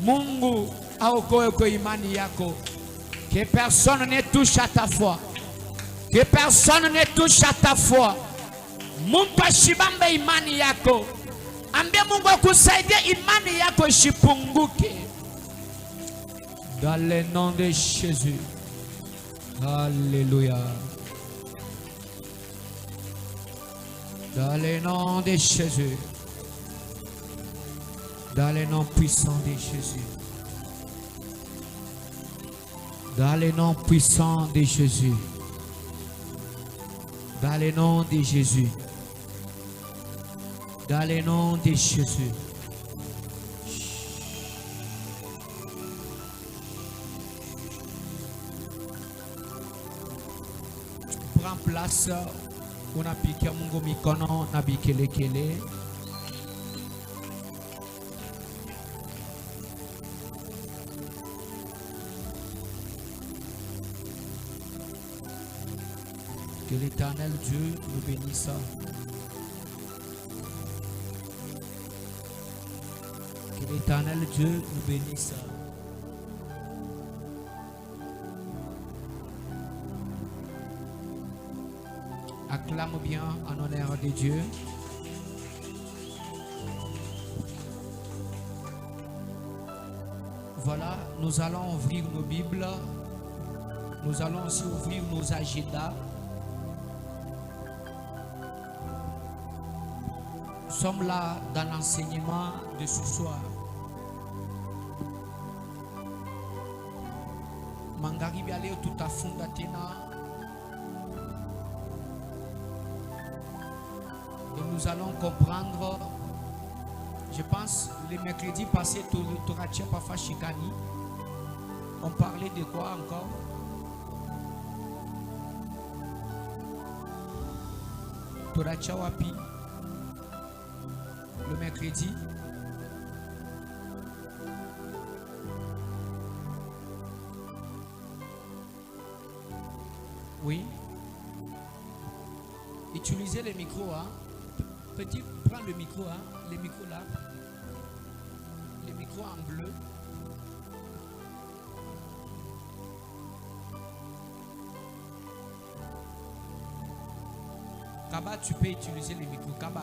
Mungu aokoe kwa imani yako. Que personne ne touche à ta foi. Que personne ne touche à ta foi. Mungu ashibambe imani yako. Ambia Mungu akusaidie imani yako isipunguke. Dans le nom de Jésus. Alléluia. Dans le nom de Jésus. Dans le nom puissant de Jésus. Dans le nom puissant de Jésus. Dans le nom de Jésus. Dans le nom de Jésus. Prends place. On a piqué mon mikono na bikele kele. Que l'Éternel Dieu nous bénisse. Que l'Éternel Dieu nous bénisse. Acclame bien en honneur de Dieu. Voilà, nous allons ouvrir nos Bibles. Nous allons aussi ouvrir nos agendas. Nous sommes là dans l'enseignement de ce soir. Mangari biale tout à fond d'Athéna. Et nous allons comprendre. Je pense le mercredi passé, Toratia Pafa Chikani. On parlait de quoi encore? Toratia Wapi. Le mercredi. Oui. Utilisez le micro, hein. Petit, prends le micro, hein. Le micro là. Le micro en bleu. Kaba, tu peux utiliser le micro. Kaba.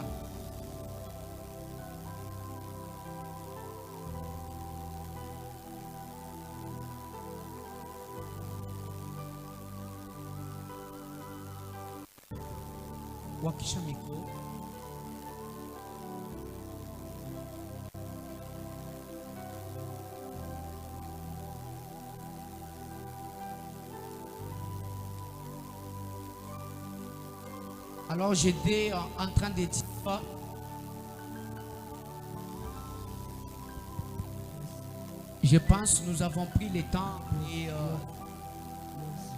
Wakisha micro. Alors j'étais en train de dire, je pense que nous avons pris le temps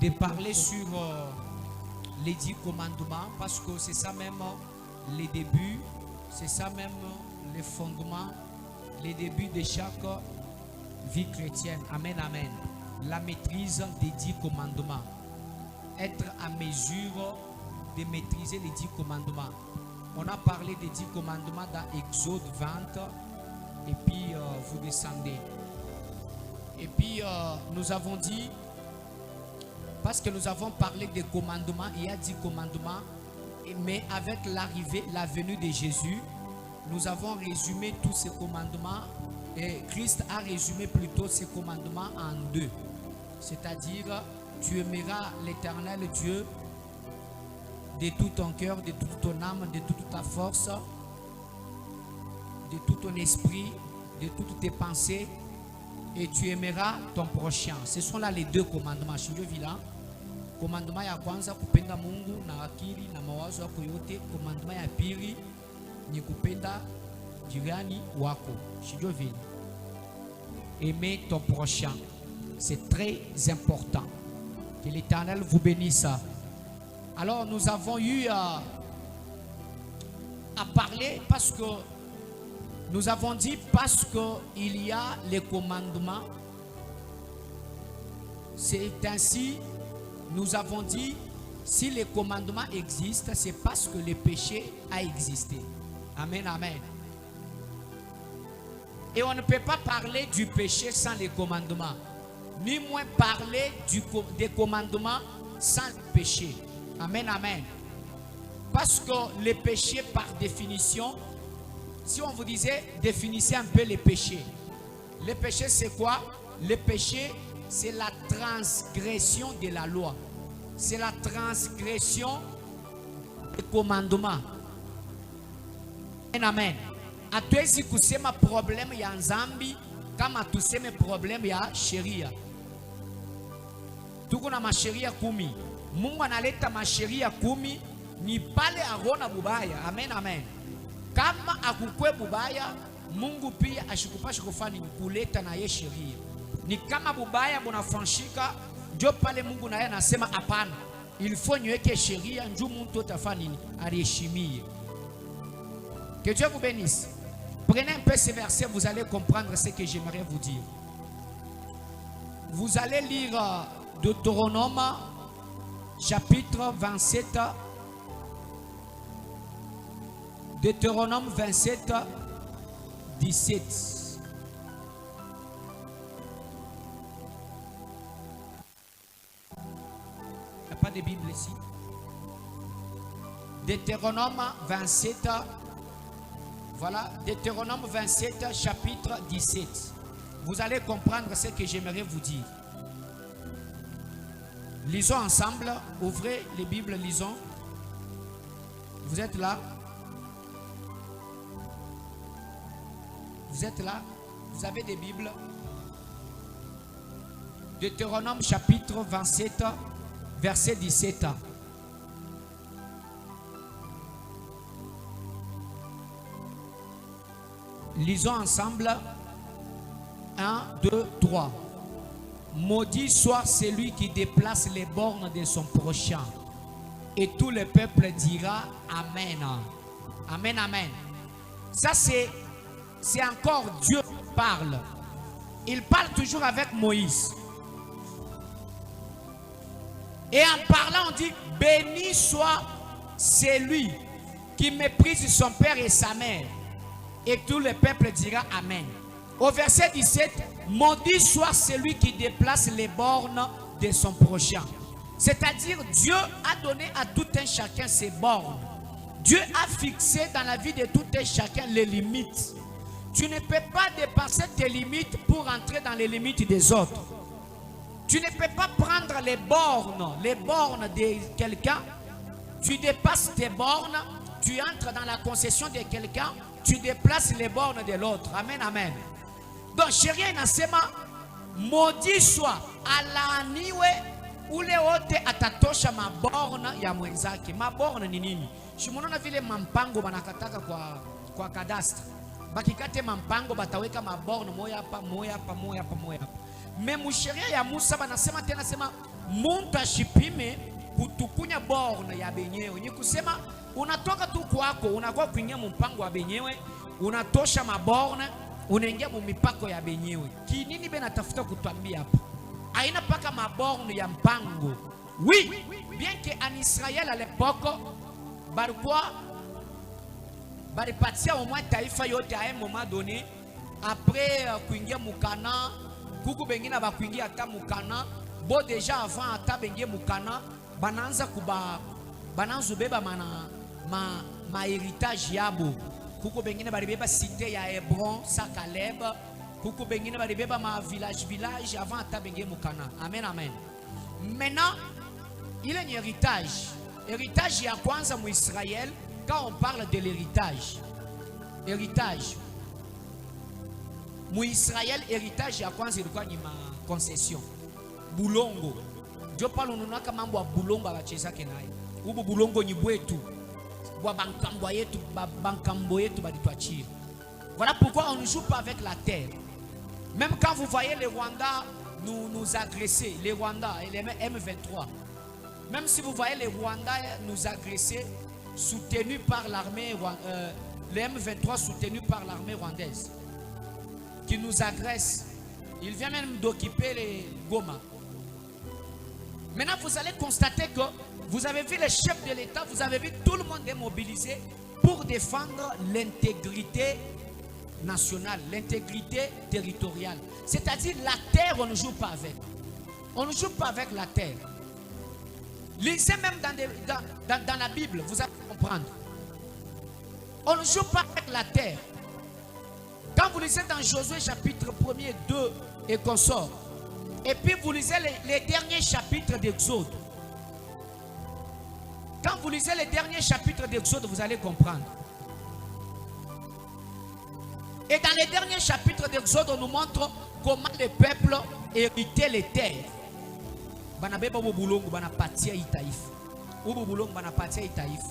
de parler sur les 10 commandements, parce que c'est ça même les débuts, c'est ça même les fondements, les débuts de chaque vie chrétienne. Amen, amen. La maîtrise des 10 commandements. Être à mesure de maîtriser les 10 commandements. On a parlé des 10 commandements dans Exode 20, et puis vous descendez. Et puis nous avons dit, parce que nous avons parlé des commandements, il y a 10 commandements, mais avec l'arrivée, la venue de Jésus, nous avons résumé tous ces commandements, et Christ a résumé plutôt ces commandements en 2. C'est-à-dire, tu aimeras l'Éternel Dieu de tout ton cœur, de toute ton âme, de toute ta force, de tout ton esprit, de toutes tes pensées, et tu aimeras ton prochain. Ce sont là les 2 commandements. Commandement ya kwanza kupenda Mungu na akili na mawazo yako yote. Commandement ya pili ni kupenda jirani wako. Aimer ton prochain. C'est très important. Que l'Éternel vous bénisse. Alors nous avons eu à parler parce que nous avons dit parce qu'il y a les commandements. C'est ainsi, nous avons dit, si les commandements existent, c'est parce que le péché a existé. Amen, amen. Et on ne peut pas parler du péché sans les commandements. Ni moins parler des commandements sans le péché. Amen, amen. Parce que le péché, par définition, si on vous disait, définissez un peu les péchés. Le péché, c'est quoi? Le péché, c'est la transgression de la loi. C'est la transgression des commandements. Amen, amen. Hatuwezi kusema problème ya nzambi kama tuseme problème ya sheria. Tuko na masheria 10. Mungu analeta masheria 10 ni pale arona bubaya. Amen, amen. Kama akukwe bubaya, Mungu pia ashikupashi kufanya kuleta na ye sheria. Ni kama bubaya bunafanshika, ndio pale Mungu naye anasema hapana. Il faut niweke sheria njoo mtu atafanya nini? Ariheshimie. Que Dieu vous bénisse. Prenez un peu ces versets, vous allez comprendre ce que j'aimerais vous dire. Vous allez lire Deutéronome chapitre 27. Deutéronome 27, 17. Il n'y a pas de Bible ici. Deutéronome 27. Voilà, Deutéronome 27, chapitre 17. Vous allez comprendre ce que j'aimerais vous dire. Lisons ensemble. Ouvrez les Bibles, lisons. Vous êtes là? Vous êtes là? Vous avez des Bibles? Deutéronome chapitre 27, verset 17. Lisons ensemble. 1, 2, 3. Maudit soit celui qui déplace les bornes de son prochain. Et tout le peuple dira Amen. Amen, amen. Ça c'est encore Dieu qui parle. Il parle toujours avec Moïse. Et en parlant, on dit béni soit celui qui méprise son père et sa mère. Et tout le peuple dira Amen. Au verset 17, maudit soit celui qui déplace les bornes de son prochain. C'est-à-dire, Dieu a donné à tout un chacun ses bornes. Dieu a fixé dans la vie de tout un chacun les limites. Tu ne peux pas dépasser tes limites pour entrer dans les limites des autres. Tu ne peux pas prendre les bornes de quelqu'un. Tu dépasses tes bornes, tu entres dans la concession de quelqu'un, tu déplaces les bornes de l'autre. Amen, amen. Donc, sheria inasema maudit soit alaaniwe ule wote atatosha maborna ya mwenzake. Maborna ni nini? Shimunaona vile mampango banakataka kwa kadastre. Bakikate mampango bataweka maborna moya hapa, moya hapa, moya hapa, moya hapa. Memu sheria ya Musa banasema tena sema muntu ashipime kutukunya borna ya benyewe. Ni kusema unatoka tu kwako, unakuwa kuingia mpango wa benyewe, unatosha maborna, unaingia mipako ya benyewe. Kinini benatafuta kutuambia hapa? Aina paka maborne ya mpango. Oui, bien que en Israël à l'époque, baripatia au moins taifa yote à un moment donné, après kuingia mukana, kuku bengina ba kuingia ata mukana, bo déjà avant ata bengie mukana, bananza beba ma héritage yabo. Kuku bengine baribeba cité ya Hébron, sa Caleb. Kuku bengine baribeba ma village avant ata bengie mukana. Amen, amen. Maintenant, il y a un héritage. Héritage ya kwanza mu Israël, quand on parle de l'héritage. Héritage. Mu Israël, héritage ya kwanza ilikuwa ni ma concession. Bulongo. Ndio pale unaona mambo ya bulongo abachezake naye. Ubu bulongo ni bwetu. Voilà pourquoi on ne joue pas avec la terre. Même quand vous voyez les Rwandais nous agresser, les Rwandais et les M23, même si vous voyez les Rwandais nous agresser, soutenus par l'armée, les M23 soutenus par l'armée rwandaise, qui nous agressent, ils viennent même d'occuper les Goma. Maintenant, vous allez constater que vous avez vu les chefs de l'État, vous avez vu tout le monde est mobilisé pour défendre l'intégrité nationale, l'intégrité territoriale. C'est-à-dire la terre, on ne joue pas avec. On ne joue pas avec la terre. Lisez même dans la Bible, vous allez comprendre. On ne joue pas avec la terre. Quand vous lisez dans Josué chapitre 1er, 2 et consort, et puis vous lisez les derniers chapitres d'Exode. Quand vous lisez les derniers chapitres d'Exode, vous allez comprendre. Et dans les derniers chapitres d'Exode, on nous montre comment le peuple héritait les terres. Banabeba bulongo banapatia itaif. Ubu bulongo banapatia itaif.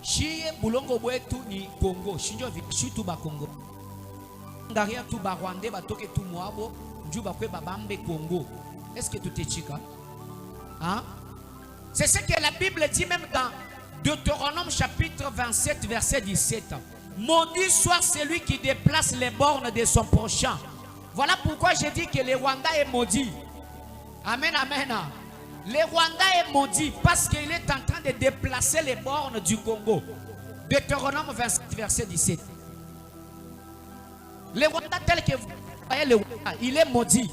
Chie bulongo bwetu ni Congo. Shinjo vitu ba Congo. Ngaria tu ba Rwanda batoke tu Moabo, njuba kwe babambe Congo. Est-ce que tout est chica? Hein? C'est ce que la Bible dit même dans Deutéronome chapitre 27 verset 17. Maudit soit celui qui déplace les bornes de son prochain. Voilà pourquoi je dis que le Rwanda est maudit. Amen, amen. Le Rwanda est maudit parce qu'il est en train de déplacer les bornes du Congo. Deutéronome 27 verset 17. Le Rwanda tel que vous voyez le Rwanda, il est maudit.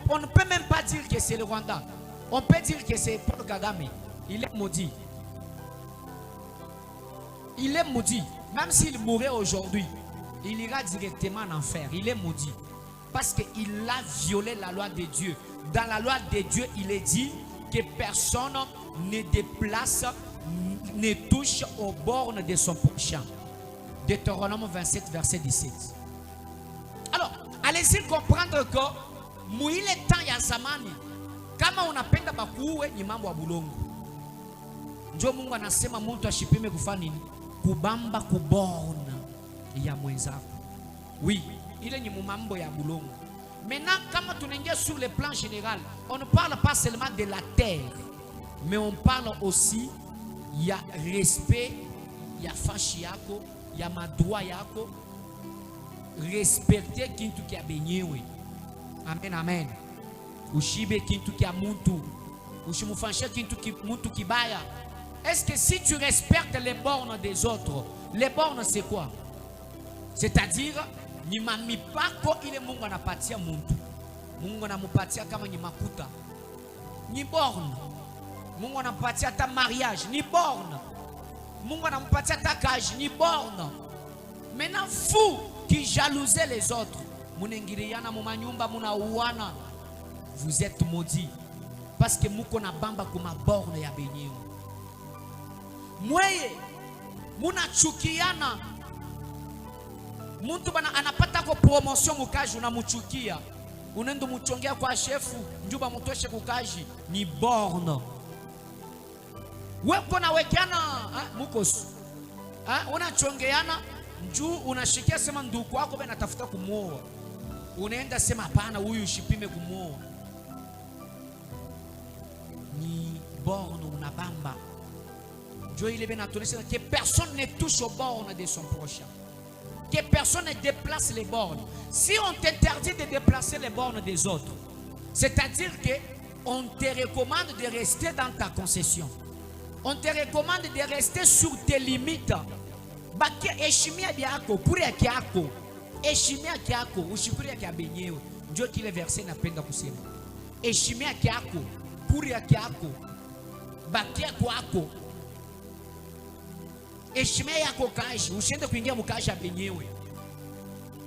On ne peut même pas dire que c'est le Rwanda. On peut dire que c'est Paul Kagame. Il est maudit. Il est maudit. Même s'il mourrait aujourd'hui, il ira directement en enfer. Il est maudit. Parce qu'il a violé la loi de Dieu. Dans la loi de Dieu, il est dit que personne ne déplace, ne touche aux bornes de son prochain. Deutéronome 27, verset 17. Alors, allez-y comprendre que Mouille le temps ya zamani. Kama unapenda bakuwe ni mambo ya bulongo. Ndio Mungu anasema mtu ashipime kufanya nini? Kubamba kuborna ya mwenzako. Oui, ile ni mambo ya bulongo. Maintenant, quand on est sur le plan général, on ne parle pas seulement de la terre, mais on parle aussi, il y a respect, il y a fashi yako, il y a madroit yako, respecter kintu kia benyewe. Amen, amen. Ushibe kintu kia muntu, ushimufanshe kintu muntu kibaya. Est-ce que si tu respectes les bornes des autres, les bornes c'est quoi? C'est-à-dire, ni mamipako ile Mungu anapatia muntu. Mungu anamupatia kama ni makuta. Ni borne. Mungu anampatia ta mariage, ni borne. Mungu anampatia ta cage, ni borne. Maintenant vous qui jalousez les autres, munengiriana mumanyumba munauana, vous êtes maudits parce que muko na bamba kuma borne ya benyewe. Mweye munachukiana. Muntu bana anapata kwa promotion mukaji unamuchukia. Unaenda muchongea kwa shefu, njuba mutoshe kukaji, ni borne. Wewe na wekiana mukosu. Unachongeana njuu unashikia sema ndugu wako bena tafuta kumuoa. Unaenda sema hapana huyu ushipime kumuoa. Ni borne unabamba. Dieu il est bien entonné que personne ne touche aux bornes de son prochain. Que personne ne déplace les bornes. Si on t'interdit de déplacer les bornes des autres, c'est-à-dire qu'on te recommande de rester dans ta concession. On te recommande de rester sur tes limites. Bakia eshimia biako, puria kiako. Eshimia kiako, ushipuria kia benyewe. Dieu qui le verset napenda kusema. Eshimia kiako, puria kiako. Bakia kwako. Eshime yako kaji, usiende kuingia mukaji ya benyewe.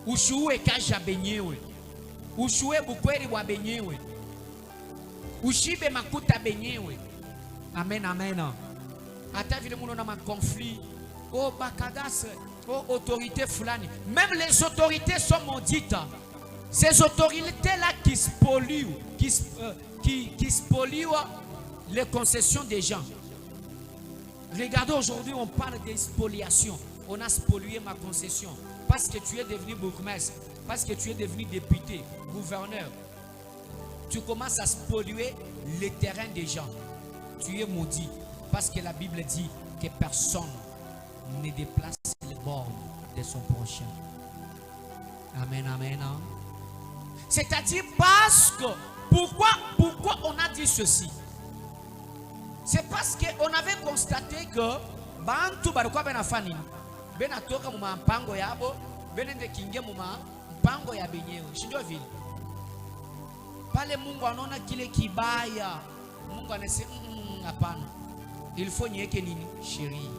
Ushuwe kaji ya benyewe. Ushuwe bukweri wa benyewe. Ushibe makuta benyewe. Amen, amen. Ata vile mouno na ma conflit. Oh bakadasre, oh autorité fulani. Même les autorités sont maudites. Ces autorités-là qui spolient, qui spolient les concessions des gens. Regardez, aujourd'hui, on parle de spoliation. On a spolié ma concession. Parce que tu es devenu bourgmestre, parce que tu es devenu député, gouverneur. Tu commences à spolier les terrains des gens. Tu es maudit. Parce que la Bible dit que personne ne déplace les bornes de son prochain. Amen, amen. C'est-à-dire parce que, pourquoi on a dit ceci? C'est parce qu'on avait constaté que Bantu barukwa benafani bena toka muma mpango yabo, benende kingia muma mpango ya benyewe. Shindio vile. Pale Mungu anaona kile kibaya, Mungu anasema hapana. Il faut niweke nini? Sheria.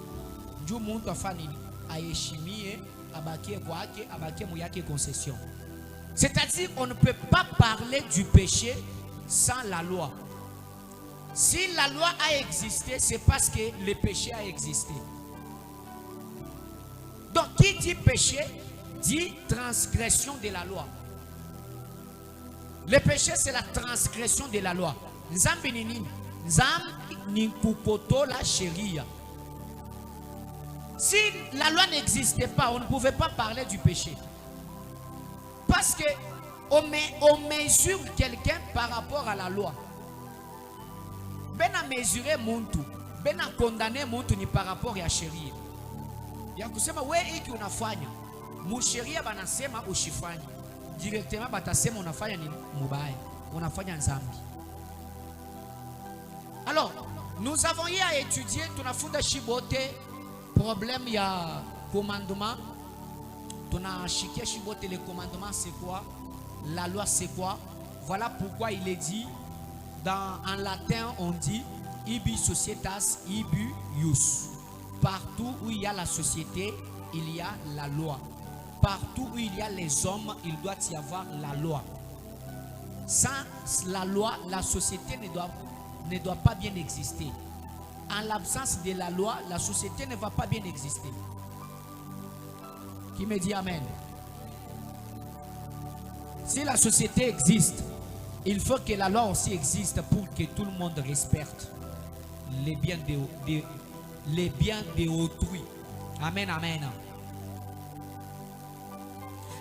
Njoo mtu afanye nini? Aheshimie, abakie kwake, abakie mu yake concession. C'est-à-dire on ne peut pas parler du péché sans la loi. Si la loi a existé, c'est parce que le péché a existé. Donc qui dit péché dit transgression de la loi. Le péché, c'est la transgression de la loi. Nzambi ni nini? Nzambi ni kukotola sheria. Si la loi n'existait pas, on ne pouvait pas parler du péché. Parce que on mesure quelqu'un par rapport à la loi. Ben a mesuré muntu, ben a condamné muntu ni par rapport à sheria. Ya kusema we hiki unafanya, mu sheria banasema ushifanye. Directement batasema unafanya nini? Mubaya, unafanya nzambi. Alors, nous avons eu à étudier, tunafunda shibote problème ya commandement. Tunashikia shibote les commandements c'est quoi? La loi c'est quoi? Voilà pourquoi il est dit en latin on dit ibi societas ibi ius. Partout où il y a la société, il y a la loi. Partout où il y a les hommes, il doit y avoir la loi. Sans la loi, la société ne doit pas bien exister. En l'absence de la loi, la société ne va pas bien exister. Qui me dit Amen? Si la société existe, il faut que la loi aussi existe pour que tout le monde respecte les biens de autrui. Amen, amen.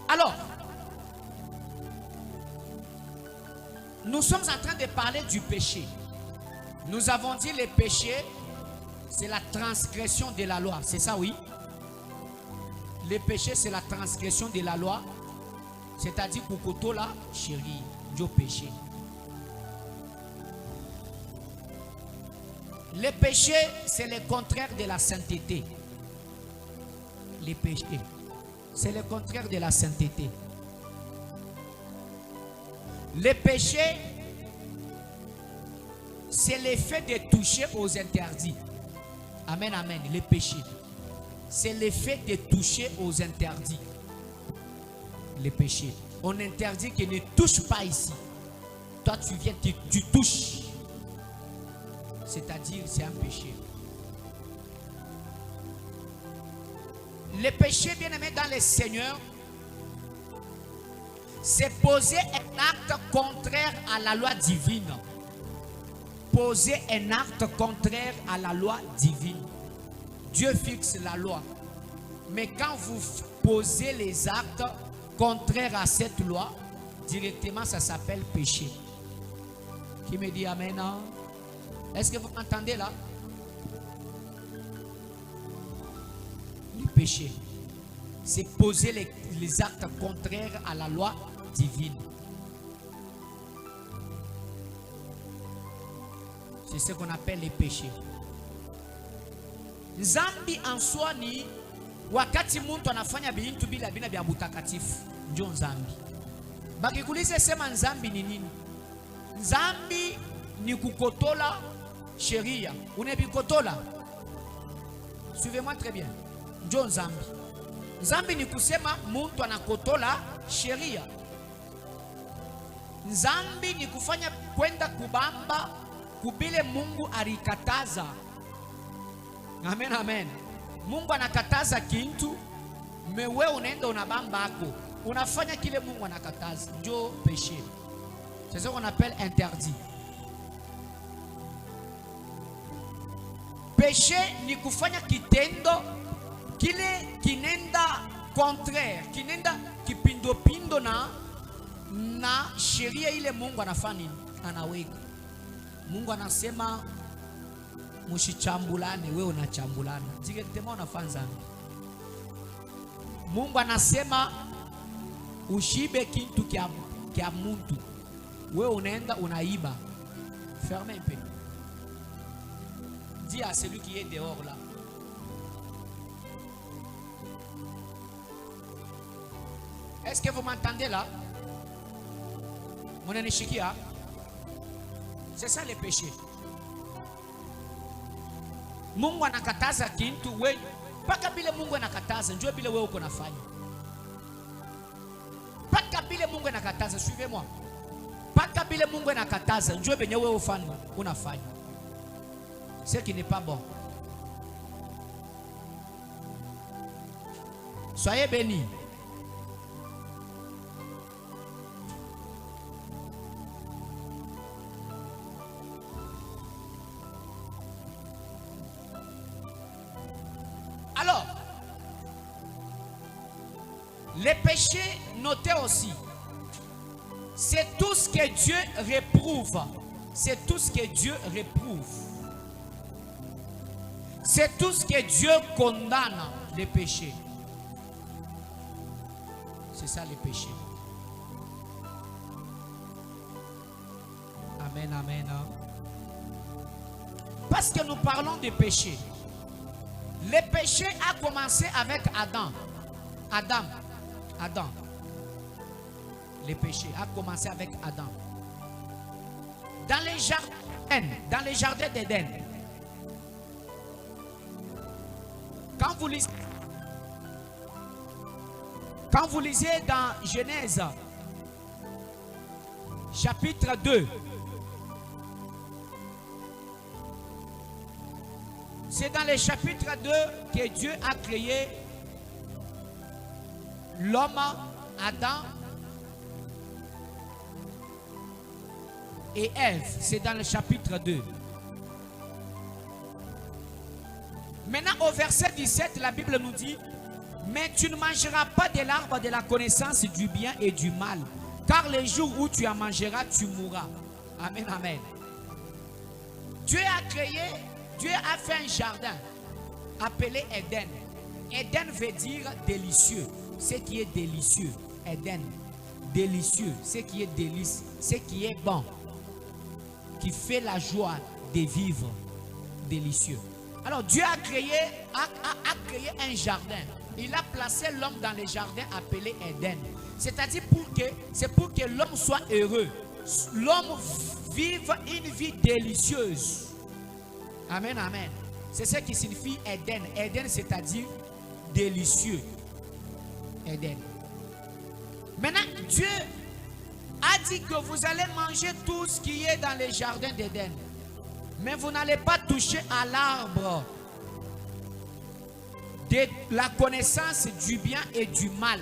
Alors, nous sommes en train de parler du péché. Nous avons dit le péché, c'est la transgression de la loi. C'est ça, oui? Le péché, c'est la transgression de la loi. C'est-à-dire que la chérie, du péché. Le péché, c'est le contraire de la sainteté. Le péché, c'est le contraire de la sainteté. Le péché, c'est l'effet de toucher aux interdits. Amen, amen. Le péché, c'est l'effet de toucher aux interdits. Le péché. On interdit qu'il ne touche pas ici. Toi, tu viens, tu touches. C'est-à-dire, c'est un péché. Le péché, bien aimé dans le Seigneur, c'est poser un acte contraire à la loi divine. Poser un acte contraire à la loi divine. Dieu fixe la loi. Mais quand vous posez les actes contraires à cette loi, directement ça s'appelle péché. Qui me dit Amen? Est-ce que vous entendez là? Le péché, c'est poser les actes contraires à la loi divine. C'est ce qu'on appelle les péchés. Nzambi en soi ni wakati muntu anafanya bintu bila vya butakatifu ndio nzambi. Bakikulize sema nzambi ni nini? Nzambi ni kukotola sheria. Unebikotola? Suivez-moi très bien. Ndio nzambi. Nzambi ni kusema muntu anakotola sheria. Nzambi ni kufanya kwenda kubamba kubile Mungu alikataza. Amen, amen. Mungu anakataza kintu, mewe unaenda unabamba ako. Unafanya kile Mungu anakataza. Ndio péché. C'est ce qu'on appelle interdit. Péché ni kufanya kitendo kile kinenda contraire, kinenda kipindo na sheria ile Mungu anafanya anaweka. Mungu anasema mushichambulane, wewe unachambulana. Directement unafanya dhambi. Mungu anasema ushibe kintu kia muntu, wewe unaenda unaiba. Fermez un peu. Dis à celui qui est dehors là. Est-ce que vous m'entendez là? Mon Shikia. C'est ça le péché. Mungu anakataza kintu wewe mpaka bile Mungu anakataza njoo bile wewe uko nafanya. Mpaka bile Mungu anakataza, suivez-moi. Mpaka bile Mungu anakataza njoo benye wewe ufanye unafanya. Ce qui n'est pas bon. Soyez bénis. Alors, les péchés, notez aussi, c'est tout ce que Dieu réprouve. C'est tout ce que Dieu réprouve. C'est tout ce que Dieu condamne, les péchés. C'est ça les péchés. Amen, amen. Parce que nous parlons de péché. Le péché a commencé avec Adam. Adam. Le péché a commencé avec Adam. Dans les jardins d'Éden. Quand vous lisez dans Genèse, chapitre 2, c'est dans le chapitre 2 que Dieu a créé l'homme, Adam et Ève. C'est dans le chapitre 2. Maintenant, au verset 17, la Bible nous dit: mais tu ne mangeras pas de l'arbre de la connaissance du bien et du mal, car le jour où tu en mangeras, tu mourras. Amen, amen. Dieu a fait un jardin appelé Éden. Éden veut dire délicieux, ce qui est délicieux. Éden, délicieux, ce qui est délice, ce qui est bon, qui fait la joie de vivre, délicieux. Alors Dieu a créé un jardin. Il a placé l'homme dans le jardin appelé Éden. C'est-à-dire pour que l'homme soit heureux. L'homme vive une vie délicieuse. Amen, amen. C'est ce qui signifie Éden. Éden, c'est-à-dire délicieux. Éden. Maintenant, Dieu a dit que vous allez manger tout ce qui est dans les jardins d'Éden. Mais vous n'allez pas toucher à l'arbre de la connaissance du bien et du mal.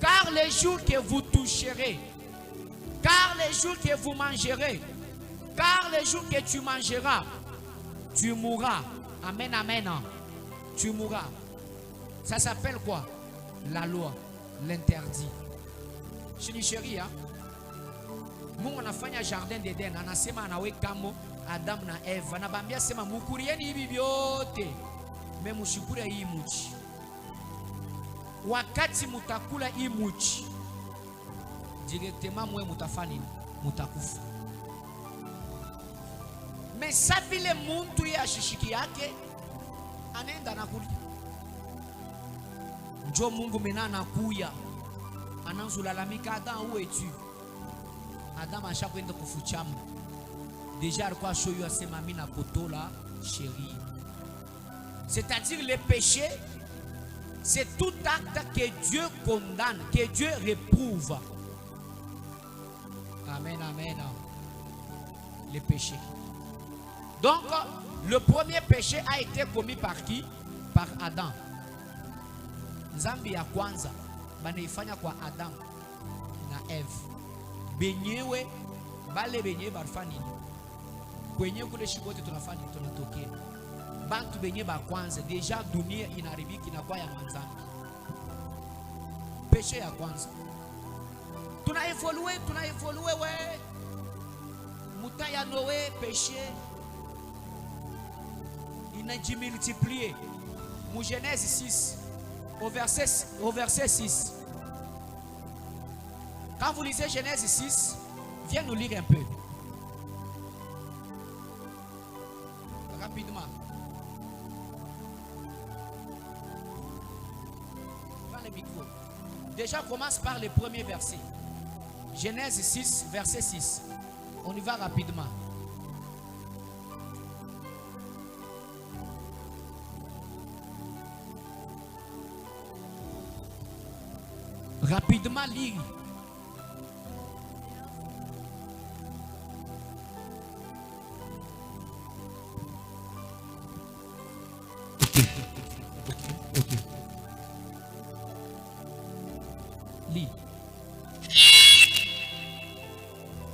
Car les jours que vous toucherez, car les jours que vous mangerez, car les jours que tu mangeras, tu mourras. Amen, amen. Tu mourras. Ça s'appelle quoi? La loi, l'interdit. Chini chéri, hein? Mungu anafanya jardin d'Eden, anasema anawekamo Adam na Eva. Anabambia sema mukurieni hivi vyote, me mushikure hii muchi. Wakati mutakula hii muchi, directement mwe mutafani mutakufa. Me sa vile muntu ya shishiki yake anaenda nakuli. Njo Mungu mena anakuya ananzulalamika, Adam où es-tu? Adam a chaque fois kufuchama. Déjà alikuwa shoyo asema mimi na kotola chérie. C'est-à-dire le péché, c'est tout acte que Dieu condamne, que Dieu réprouve. Amen, amen. Le péché. Donc, le premier péché a été commis par qui? Par Adam. Nzambi ya kwanza banaifanya kwa Adam na Eve. Benyewe bale benye barfani kwenye kule shibote tunafanya tunatokea. Bantu benye ba kwanza deja dunia inaribiki na kwa ya manzambi. Péché ya kwanza. Tuna evolue we. Muta ya Noé péché multiplié. Mu Genèse 6 au verset 6. Quand vous lisez Genèse 6, viens nous lire un peu. Rapidement. Prends le micro. Déjà, commence par le premier verset. Genèse 6, verset 6. On y va rapidement. Rapidement, lis. Lis.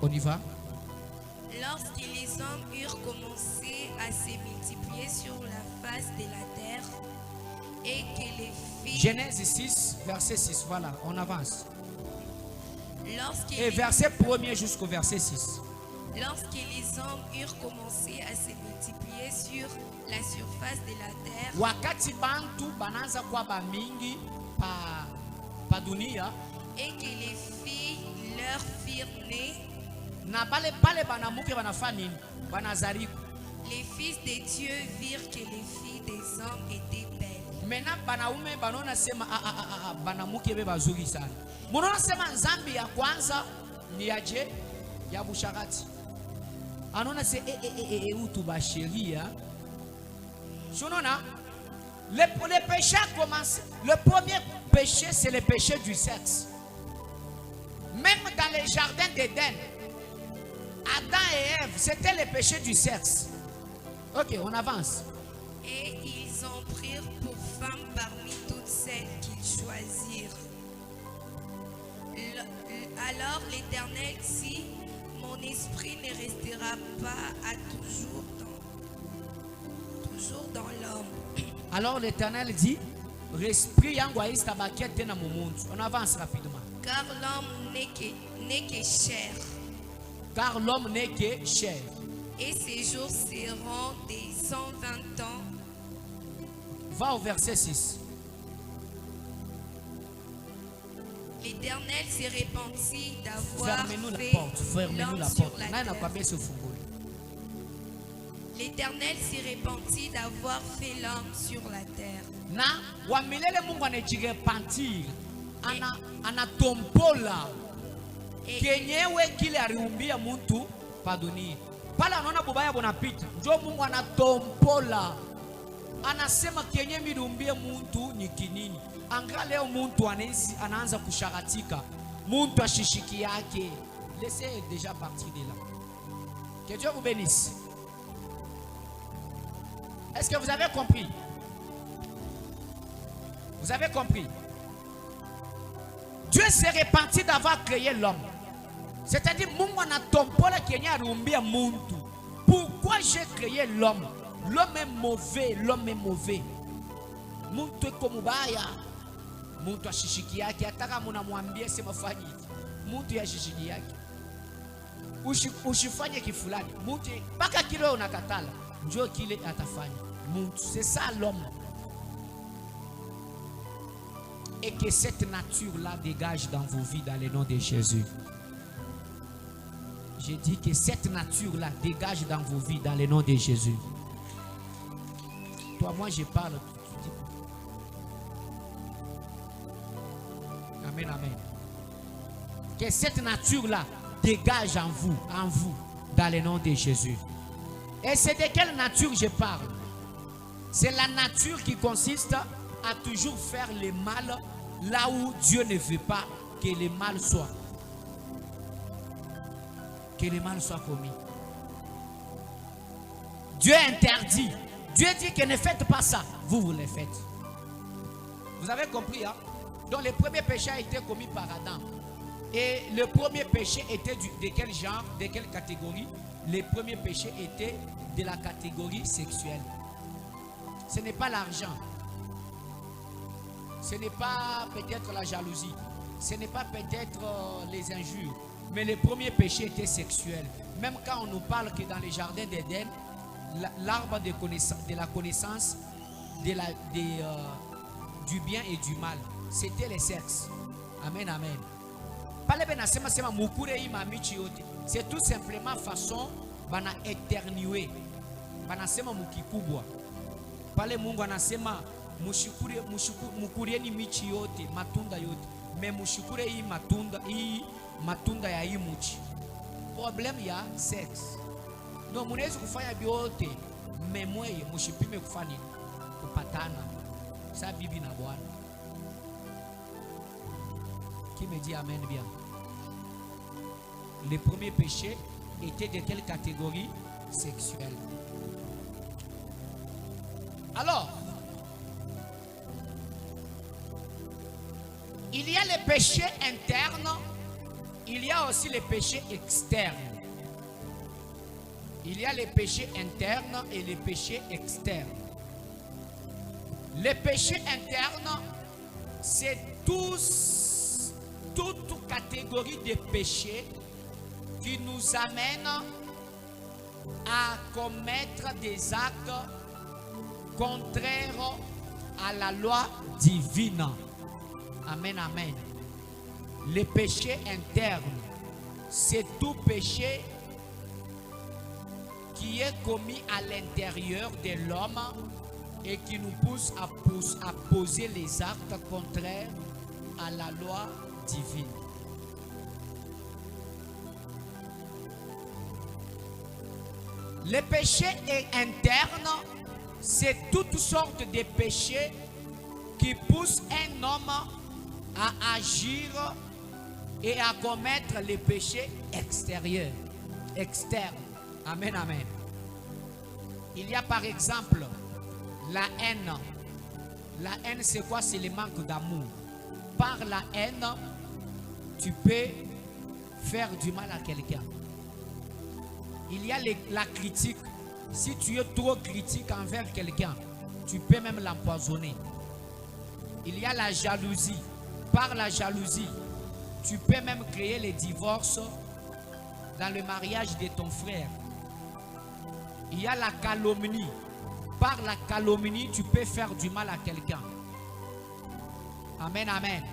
On y va. Lorsque les hommes eurent commencé à se multiplier sur la face de la terre et que les filles... Genèse 6, verset 6. Voilà, on avance. Et les... verset 1er jusqu'au verset 6. Lorsque les hommes eurent commencé à se multiplier sur la surface de la terre... Wakati bantu bananza kwa bamingi pa dunia. Et que les filles leur firent naître. Les fils de Dieu virent que les filles des hommes étaient belles. Maintenant banaume banona sema banamuke be bazuri sana. Munona sema nzambi ya kwanza ni aje ya busharati. Anona se utu ba sheria. Shonona le péché a commencé. Le premier péché c'est le péché du sexe. Même dans les jardins d'Éden, Adam et Ève, c'était le péché du sexe. Ok, on avance. Et ils en prirent pour femmes parmi toutes celles qu'ils choisirent. Alors l'Éternel dit, mon esprit ne restera pas à toujours dans l'homme. Alors l'Éternel dit, l'esprit yangoïs tabakete na mumuntu. On avance rapidement. Car l'homme n'est que chair. Car l'homme n'est que chair. Et ses jours seront des 120 ans. Va au verset 6. L'Éternel s'est repenti d'avoir Fermez-nous la fait porte. Fermez-nous la porte. L'Éternel s'est repenti d'avoir fait l'homme sur la terre. Na wamilele Mungu anajirepentir. Anatombola. Kenyewe kile aliumbia mtu pa dunia. Pala anaona bubaya bonapita. Ndio Mungu anatombola. Anasema kenye miliumbia mtu ni kinini. Anga leo mtu anaanza kusharatika. Mtu ashishiki yake. Laissez déjà partir de là. Que Dieu vous bénisse. Est-ce que vous avez compris? Vous avez compris? Dieu s'est repenti d'avoir créé l'homme. C'est-à-dire, pourquoi j'ai créé l'homme? L'homme est mauvais, l'homme est mauvais. Muntu comme baya. Muntu ashishiki yake ataka mnamwambia sema fanye. Muntu ya shishiki yake. Usifanye kifulani. Muntu mpaka kile unakatala. Njoo kile atafanya. Muntu, c'est ça l'homme. Et que cette nature-là dégage dans vos vies dans le nom de Jésus. J'ai dit que cette nature-là dégage dans vos vies dans le nom de Jésus. Toi, moi, je parle. Amen, amen. Que cette nature-là dégage en vous, dans le nom de Jésus. Et c'est de quelle nature je parle? C'est la nature qui consiste à toujours faire le mal là où Dieu ne veut pas que le mal soit. Que le mal soit commis. Dieu interdit. Dieu dit que ne faites pas ça. Vous le faites. Vous avez compris, hein? Donc le premier péché a été commis par Adam. Et le premier péché était de quel genre, de quelle catégorie? Le premier péché était de la catégorie sexuelle. Ce n'est pas l'argent. Ce n'est pas peut-être la jalousie. Ce n'est pas peut-être les injures. Mais le premier péché était sexuel. Même quand on nous parle que dans les jardins d'Éden, l'arbre de la connaissance du bien et du mal, c'était le sexe. Amen, amen. C'est tout simplement façon bana éternuer. Bana sema mukikubwa. Pale Mungu anasema mukurieni michi yote, matunda yote. mais mushikure matunda ya hii muchi. Problème ya sex. No munaweza kufanya vyote, memweye mushipime kufanya kupatana. Sa bibi na bwana. Qui me dit amen bien? Le premier péché était de quelle catégorie sexuelle? Alors, il y a les péchés internes, il y a aussi les péchés externes. Il y a les péchés internes et les péchés externes. Les péchés internes, c'est toute catégorie de péchés qui nous amènent à commettre des actes contraires à la loi divine. Amen, amen. Les péchés internes, c'est tout péché qui est commis à l'intérieur de l'homme et qui nous pousse à poser les actes contraires à la loi divine. Les péchés internes, c'est toutes sortes de péchés qui poussent un homme à agir et à commettre les péchés extérieurs, externes. Amen, amen. Il y a par exemple la haine. La haine, c'est quoi? C'est le manque d'amour. Par la haine, tu peux faire du mal à quelqu'un. Il y a la critique. Si tu es trop critique envers quelqu'un, tu peux même l'empoisonner. Il y a la jalousie. Par la jalousie, tu peux même créer les divorces dans le mariage de ton frère. Il y a la calomnie. Par la calomnie, tu peux faire du mal à quelqu'un. Amen, amen.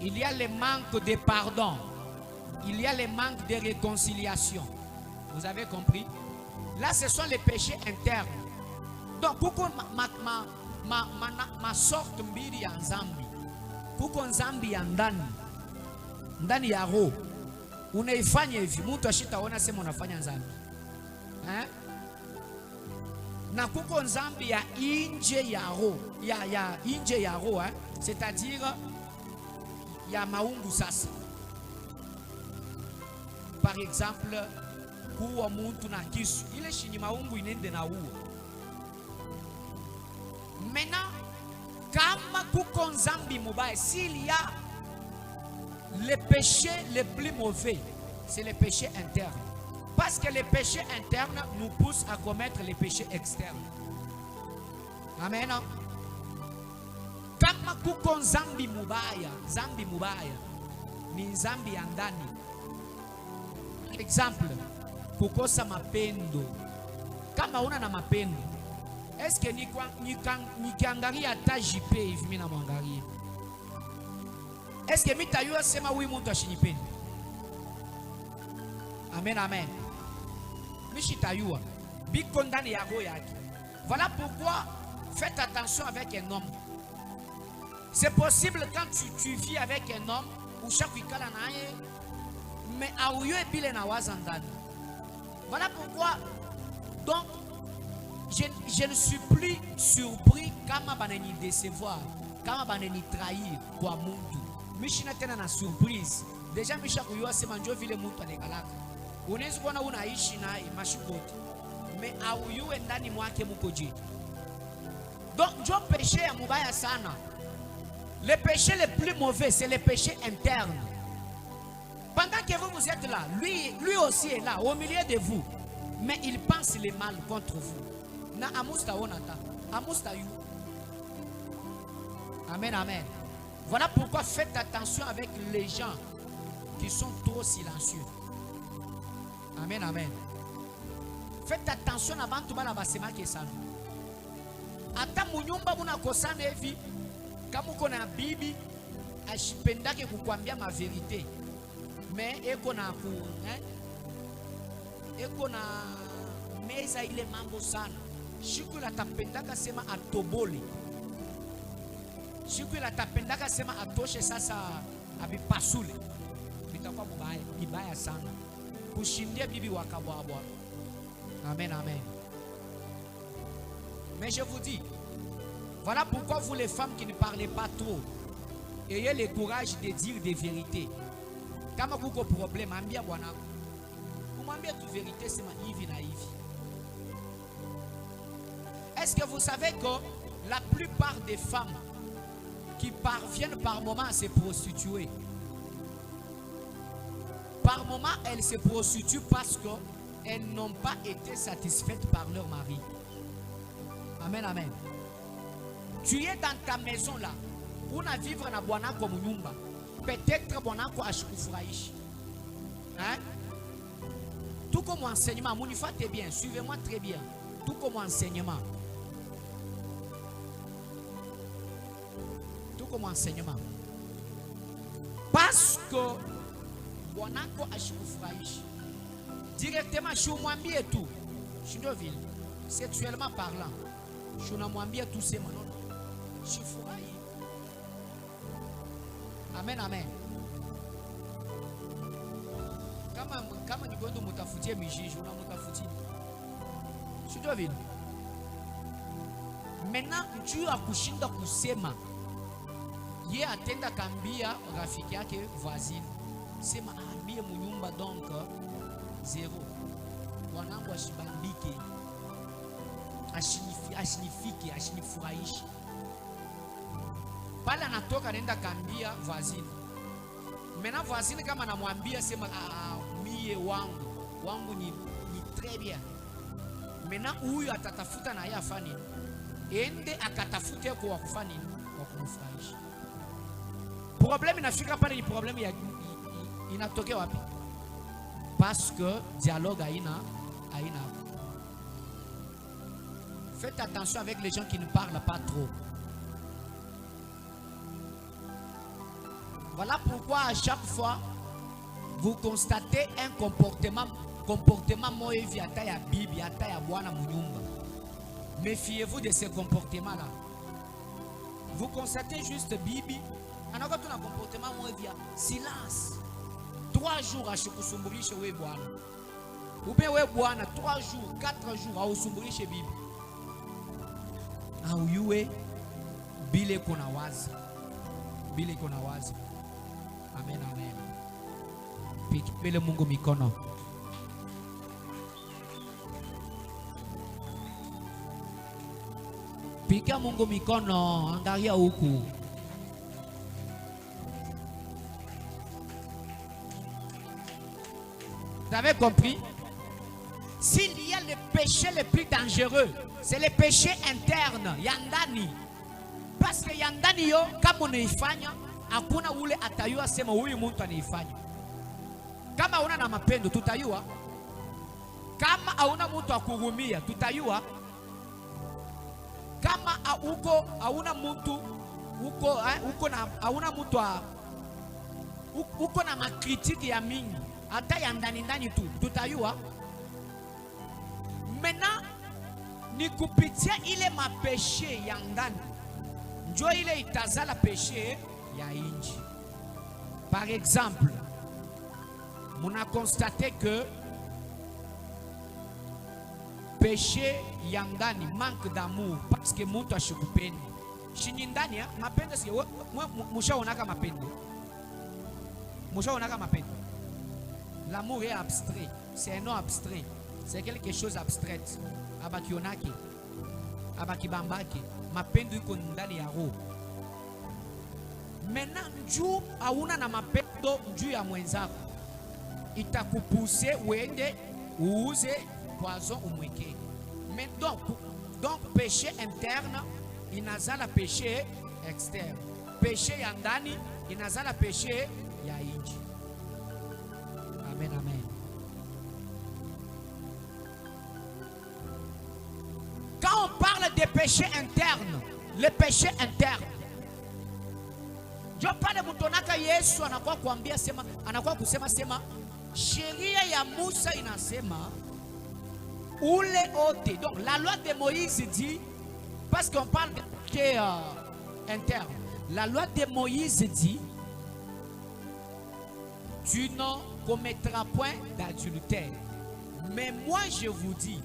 Il y a le manque de pardon. Il y a le manque de réconciliation. Vous avez compris? Là, ce sont les péchés internes. Donc, pourquoi ma sorte mbili ya nzambi? Kuko nzambi ya ndani ya roho. Unaifanya hivi, mtu ashitaona sema unafanya nzambi. Na kuko nzambi ya nje ya roho, ya nje ya roho, c'est-à-dire ya maungu sasa. Par exemple, kuwa mtu na kisu, ile shini maungu inende na uwa. Maintenant, kama kuko nzambi mubaya, s'il y a les péchés les plus mauvais, c'est les péchés internes. Parce que les péchés internes nous poussent à commettre les péchés externes. Amen. Kama kuko nzambi mubaya ni nzambi ya ndani. Exemple, kukosa mapendo. Kama una na mapendo, est-ce que nikiangalia hata JP hivi mimi namwangalia? Est-ce que mitayua sema huyu mtu ashinipendi? Amen, amen. Mishitayua biko ndani ya roho yake. Voilà pourquoi faites attention avec un homme. C'est possible quand tu vis avec un homme ou chaque ikala naye, mais auyo ebile na wazandani. Voilà pourquoi donc je ne suis plus surpris kama banani décevoir, kama banani trahir kwa muntu. Mishina tena na surprise. Deja misha kuyua sema njo vile muntu alekalaka. Unaweza kuona unaishi naye mashukoti, mais auyue ndani mwake muko je. Donc njo péché ya mubaya sana. Le péché le plus mauvais, c'est le péché interne. Pendant que vous êtes là, lui aussi est là, au milieu de vous. Mais il pense le mal contre vous. Na amusta onata, amusta you. Amen, amen. Voilà pourquoi faites attention avec les gens qui sont trop silencieux. Amen, amen. Faites attention avant tout bala basema kesana. Ata munyumba muna kosana hivi, kama uko na bibi ashipendake kukwambia ma vérité. Mais eko na meza ile mambo sana. Shikula tapendaka sema atobole. siku ila tapendaka sema atoshe sasa abipasule, bitakuwa bibaya sana kushindia bibi wakabwabwa. Amen, amen. Mais je vous dis, voilà pourquoi vous les femmes qui ne parlez pas trop, ayez le courage de dire des vérités. Kama kuko problème, ambia bwana, umwambie tu vérité, sema hivi na hivi. Est-ce que vous savez que la plupart des femmes qui parviennent par moment à se prostituer, par moment elles se prostituent parce qu'elles n'ont pas été satisfaites par leur mari. Amen, amen. Tu es dans ta maison là, on a vivre na bwana comme nyumba. Peut-être bwana ko ashikufurahishi. Hein? Tout comme enseignement, mounifate bien, suivez-moi très bien. Tout comme enseignement. Tout comme enseignement. Parce que bwana ko ashikufurahishi. Directement je mwambie tout. Chindoville, sexuellement parlant. Je n'amwambie tout ces manons. Je suis furahi. Amen, amen. Kama nigondo mutafutie mijiji, unamutafutie. Chindoville. Maintenant, Dieu a kushinda kusema. Ye atenda kambia rafiki yake voisine. Sema ambie munyumba donc zero. Wanangu ashibandike. Ashinifike, ashinifurahishi. Pale anatoka nenda kambia voisine. Mena voisine kama namwambia sema mie wangu ni très bien. Mena huyu atatafuta na yeye afanye. Ende akatafute kwa kufanya nini? Kwa kumfurahisha. Problème inafika pale ni problème ya inatokea wapi? Parce que dialogue haina. Faites attention avec les gens qui ne parlent pas trop. Voilà pourquoi à chaque fois vous constatez un comportement moevi ata ya bibi ata ya bwana munyumba. Méfiez-vous de ces comportements là. Vous constatez juste bibi anako tuna comportement moevi, silence. 3 jours ashikusumbulishe we bwana. Ube we bwana 3 jours, 4 jours ausumbulishe bibi. Auyue bile kona wazi. Bile kona wazi. Amen, amen. Pikipele Mungu mikono. Pika Mungu mikono, angalia huku. Vous avez compris? S'il y a le péché le plus dangereux, c'est le péché interne, yandani. Parce que yandani yo, kama unaifanya, hakuna ule atayua sema huyu mtu anaifanya. Kama una na mapendo, tutayua. Kama hauna mtu akuhurumia, tutayua. Kama hauna mtu uko na makritiki ya mingi, hata ya ndani tu, tutayua. Maintenant, ni kupitia ile mapeshe ya ndani njo ile itazala peshe ya inji. Par exemple, muna constate que péché ya ndani, manque d'amour, parce que mtu ashikupendi. Shini ndani ya mapendo si mushaonaka mapendo. Mushaonaka mapendo. L'amour est abstrait, c'est un nom abstrait. C'est quelque chose abstrait. Abakionaki, abakibambaki, mapendo iko ndani ya roho. Maintenant njuu hauna na mapendo njuu ya mwenzako, itakupuse uende uuze poison umweke. Mais donc péché interne inazala péché externe. Péché ya ndani inazala péché ya inji. Amen, amen. Quand on parle des péchés internes, les péchés internes, jo pale mutonaka Yesu anakuwa kuambia sema, anakuwa kusema sema sheria ya Musa inasema ule ote. Donc la loi de Moïse dit, parce qu'on parle de péché interne, La loi de Moïse dit, tu ne commettras point d'adultère. Mais moi je vous dis,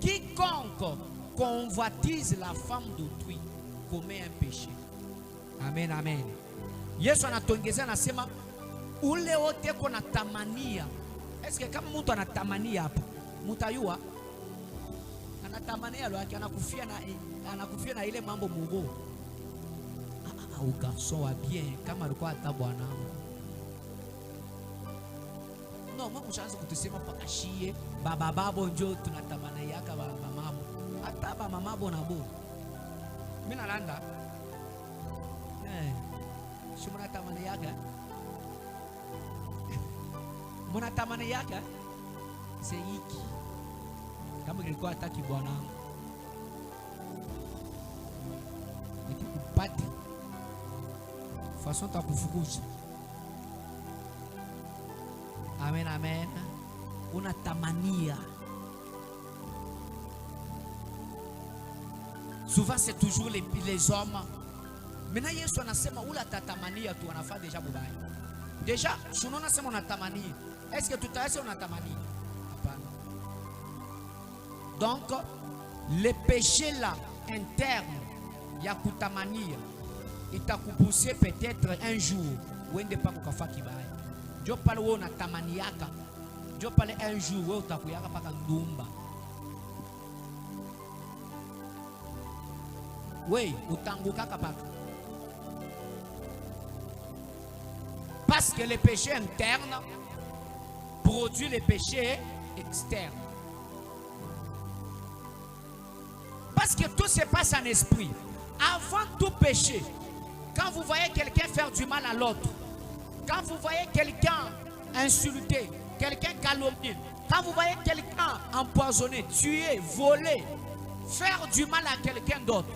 quiconque convoitise la femme d'autrui commet un péché. Amen, amen. Yesu anatongezea anasema ule wote kona tamania. Eske kama mtu anatamania hapa, mutayua anatamania lwake anakufia na ile mambo mugo. Au garçon wa bien kama alikuwa hata bwana. No, mama mshaanza kutusema paka shie baba babo njo tunatamana yaka baba mama. Hata baba mama bona bo. Mimi nalanda. Shumuna tamana yaka. Muna tamana yaka. Seiki. Kama kilikuwa hataki bwana. Nikikupata façon takufukuza. Amen, amen. Unatamania. Souvent c'est toujours les hommes. Maintenant Yesu anasema ula tatamania tu anafaa déjà bubaya. Déjà, shunona sema unatamania. Est-ce que tutaweza unatamania? Hapana. Donc le péché là interne ya kutamania itakupousser peut-être un jour uende pa kukafa kibaya. Jo pale wewe unatamaniaka. Jo pale un jour wewe utakuyaka paka ndumba. Oui, utangukaka paka. Parce que le péché interne produit le péché externe. Parce que tout se passe en esprit. Avant tout péché, quand vous voyez quelqu'un faire du mal à l'autre, quand vous voyez quelqu'un insulter, quelqu'un calomnier, quand vous voyez quelqu'un empoisonner, tuer, voler, faire du mal à quelqu'un d'autre,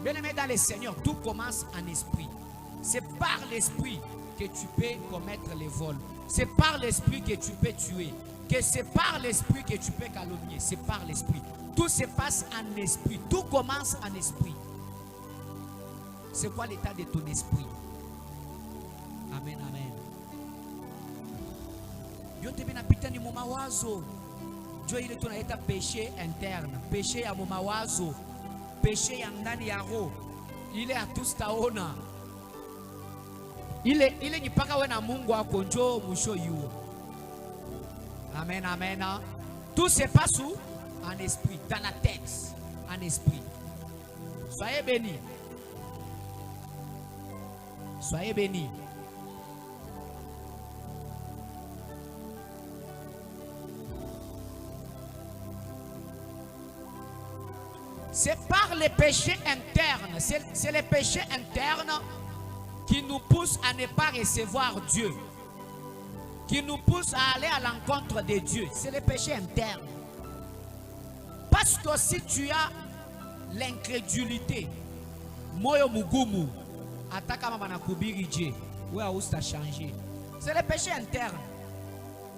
bien aimé dans le Seigneur, tout commence en esprit. C'est par l'esprit que tu peux commettre les vols. C'est par l'esprit que tu peux tuer. Que c'est par l'esprit que tu peux calomnier. C'est par l'esprit. Tout se passe en esprit. Tout commence en esprit. C'est quoi l'état de ton esprit? Amen, amen. Yote binapita ni mumawazo. Jo ile tunaita péché interne. Péché ya mumawazo. Péché ya ndani ya roho. Ile hatustaona. Ile ni paka we na Mungu wako njoo mwisho yuo. Amen, amen. Tout se passe où? En esprit, dans la tête, en esprit. Soyez bénis. Soyez bénis. C'est par les péchés internes, c'est les péchés internes qui nous poussent à ne pas recevoir Dieu, qui nous poussent à aller à l'encontre de Dieu. C'est les péchés internes. Parce que si tu as l'incrédulité, moyo mugumu, ataka mama nakubiri Dieu, ou a ousta changer. C'est les péchés internes.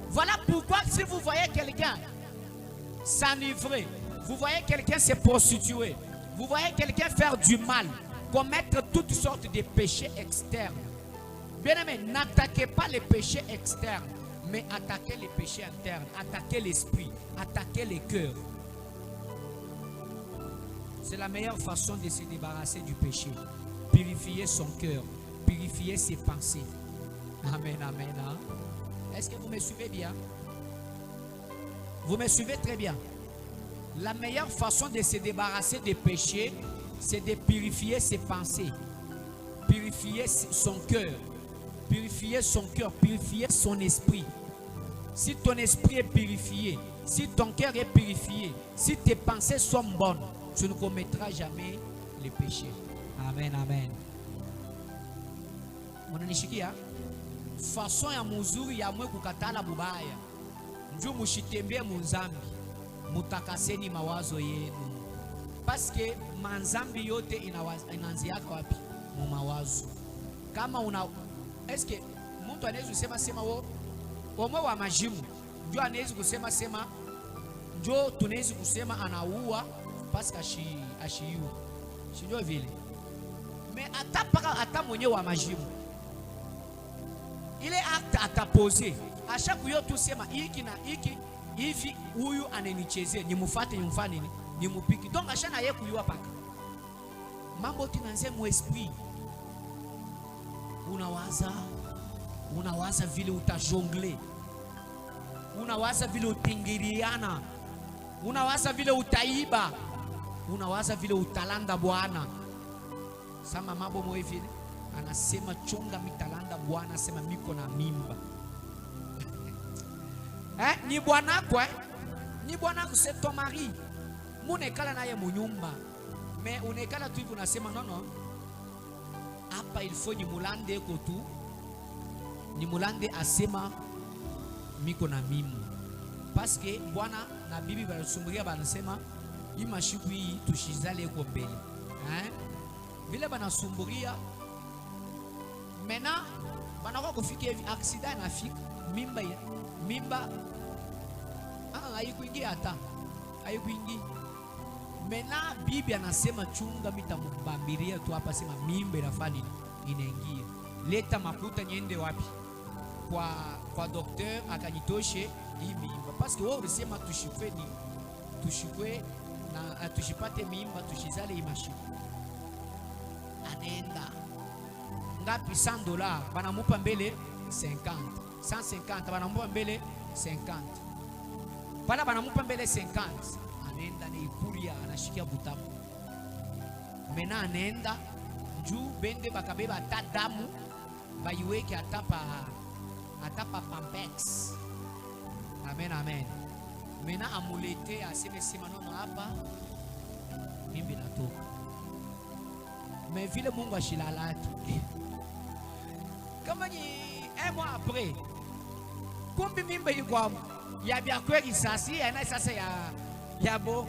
Voilà pourquoi si vous voyez quelqu'un s'enivrer, vous voyez quelqu'un se prostituer, vous voyez quelqu'un faire du mal, commettre toutes sortes de péchés externes. Bien aimé, n'attaquez pas les péchés externes, mais attaquez les péchés internes, attaquez l'esprit, attaquez les cœurs. C'est la meilleure façon de se débarrasser du péché. Purifier son cœur, purifier ses pensées. Amen, amen. Hein? Est-ce que vous me suivez bien? Vous me suivez très bien. La meilleure façon de se débarrasser des péchés, c'est de purifier ses pensées, purifier son cœur, purifier son esprit. Si ton esprit est purifié, si ton cœur est purifié, si tes pensées sont bonnes, tu ne commettras jamais les péchés. Amen, amen. Mnanishikia? Façon ya muzuri ya mwe kukatala bubaya. Njoo mushitembee munzambi. Mutakaseni mawazo yenu. Parce que manzambi yote inaanziaka wapi? Mu mawazo. Kama una est-ce que mtu anaweza kusema sema omwe wa majimu ndio anaweza kusema sema ndio tunaweza kusema anaua parce que ashiiwa. Sio vile. Mais ata mwenye wa majibu. Ile acte ataposer. À chaque fois tu sema hiki na hiki hivi huyu ananichezea nimfuate nimfanye nini? Nimupiki. Donc ashana yeye kuyua paka. Mambo tunaanza mu esprit. Unawaza vile utajongle. Unawaza vile utingiriana. Unawaza vile utaiba. Unawaza vile utalanda Bwana. Sama mambo moyo vile anasema chunga mitalanda Bwana, sema miko na mimba. Ni bwanako ni bwanako, c'est ton mari. Munekala naye munyumba. Mais unekala tu hivi unasema non. Hapa il faut ni mulande kotu. Ni mulande asema miko na mimba. Parce que Bwana na bibi banasumburia banasema hii mashiku hii tushizale kwa mbele. Vile banasumburia. Maintenant banakuwa kufika hivi accident na fika mimba haikuingia hata haikuingia. Mena bibi anasema chunga mitamubambiria tu hapa, sema mimba inafanya inaingia. Leta makuta niende wapi? Kwa docteur akanitoshe hii mimba. Parce que wao wanasema tushikwe na tushipate mimba tushizale imashi. Anaenda ngapi? $100 banamupa mbele 50, 150 banamupa mbele 50. Pala banamupa mbele 50. Anaenda ni ikuria anashikia butamu. Mena anaenda juu bende bakabeba ata damu baiweke atapa pampex. Amen. Mena amulete aseme sema nono hapa mimbi natoka. Mais vile Mungu ashilalaki. Kama ni un mois après. Kumbi mimba ilikuwa ya bia kweli sasa yana sasa ya bongo.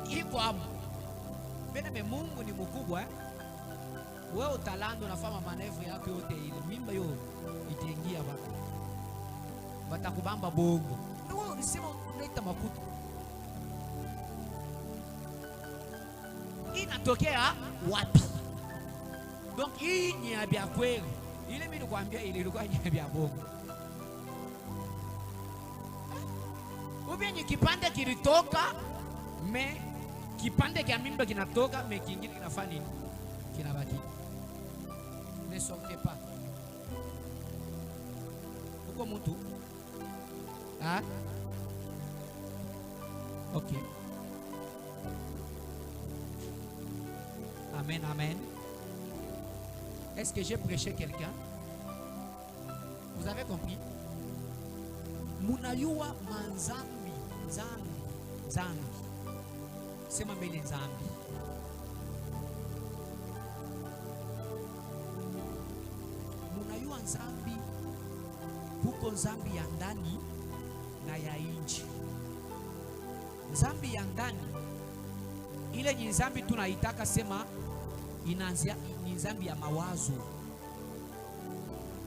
Ilikuwa bene Mungu ni mkubwa. Wewe utalando unafanya manevu yako yote ile. Mimba yo itaingia baba. Batakubamba bongo. Wewe unasema unaleta makuta. Inatokea wapi? Donc hii ni ya bia kweli. Ile mimi nikwambia ile ilikuwa ni ya bia bongo. Ubenye kipande kilitoka, me kipande kia mimba kinatoka, me kingine kinafanya nini? Kinabaki. Ne sortez pas. Uko mtu? Ok. Amen. Est-ce que j'ai prêché quelqu'un? Vous avez compris? Munayua manzambi. Zambi. Sema mbele zambi. Munayua zambi. Huko zambi ya ndani na ya nje. Zambi ya ndani ile ni zambi tunaitaka sema inaanzia ni zambi ya mawazo.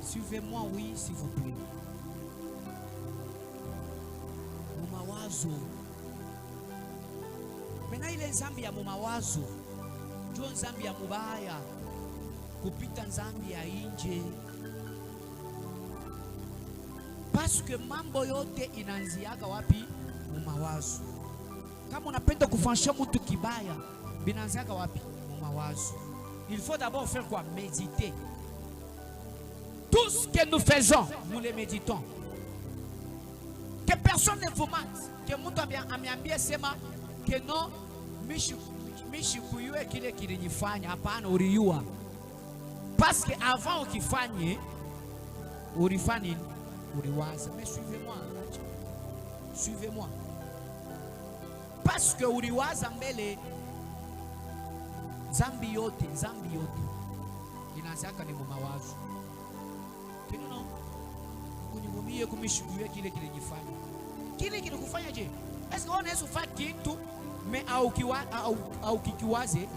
Suivez-moi, oui, s'il vous plaît. Mawazo. Mena ile zambi ya mawazo ndio zambi ya mubaya kupita zambi ya nje. Parce que mambo yote inaanziaga wapi? Mawazo. Kama unapenda kufanyisha mtu kibaya, binaanziaga wapi? Mawazo. Il faut d'abord faire quoi? Méditer. Tout ce que nous faisons, nous le méditons. Que personne ne vous mente. Que mtu ameambia sema que non mishi kuyue kile kilinifanya. Hapana, uliyua. Parce que avant ukifanye ulifanya uliwaza. Mais suivez-moi. Parce que uliwaza mbele zambi yote inaanzaka ni mawazo. Kino kunivumie kumishukue kile kilinifanya. Kile kilikufanya je? Est-ce qu'on est souffert kitu mais au kikiwaze?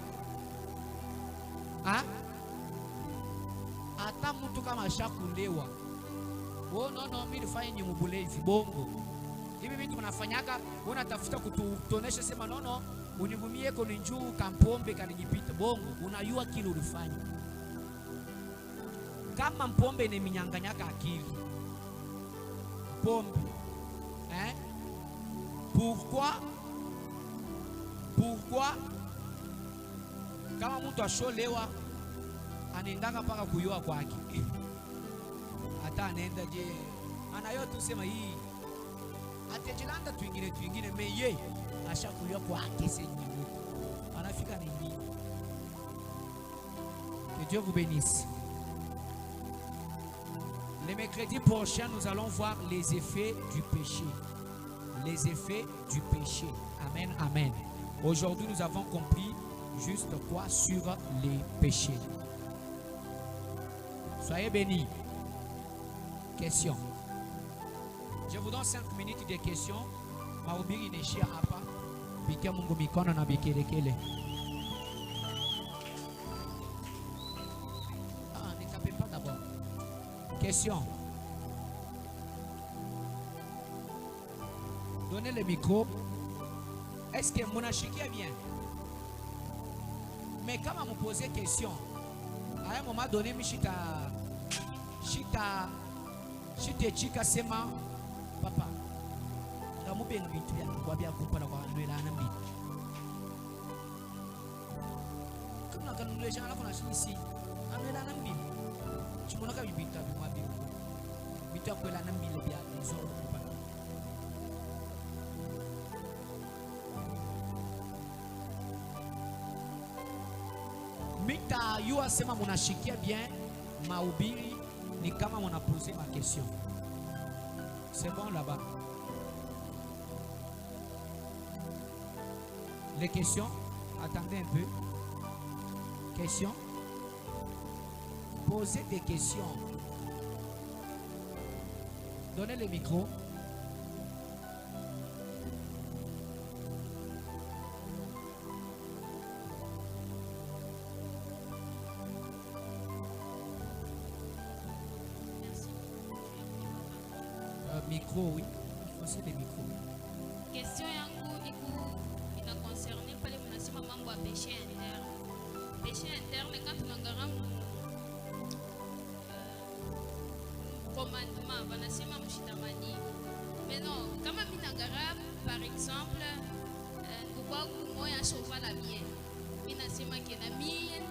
Hata mtu kama ashakulewa. Oh no, mimi nifanye ni mbulevi bongo. Hivi vitu mnafanyaka unatafuta kutuonesha sema no Univumie kwenye njuu kampombe kanijipita bongo, unayua kile ulifanya. Kama mpombe ni minyanganyaka akili. Pombe. Hein? Pourquoi kama mtu asholewa anaendaka paka kuyoa kwake. Hata anaenda je anayo tusema hii atejilanda twingine meye ashakuyoa kwake senyewe anafika nini. Que Dieu vous bénisse. Les mercredis prochains, nous allons voir les effets du péché. Les effets du péché. Amen, amen. Aujourd'hui, nous avons compris juste quoi sur les péchés. Soyez bénis. Question. Je vous donne 5 minutes de questions. Mahubiri inaishia hapa. Pikia Mungu mikono na bikelekele. Ne tapez pas d'abord. Question. Donnez le micro. Est-ce que mon achikia bien? Mais quand on me posait question, à un moment donné, chita chika sema papa. Kamu bien bitu ya kwa bien kupa na kwa ndoela na mbi. Kama kana ndoela jana kuna sisi. Ndoela na mbi. Chimona ka bibita bi mwabi. Bita kwela na mbi le bia nzoro kupa. Mita yua sema munashikia bien mahubiri ni kama munaposer ma question. C'est bon là-bas. Les questions, attendez un peu. Questions. Posez des questions. Donnez le micro. Micro, oui. C'est des micros. Question yangu ina concerne pale mnasema mambo ya péché interne. Péché interne quand tunangara commandement banasema mshitamani. Mais non, kama minangara par exemple ndugu moya chovala bien. Minasema kena mie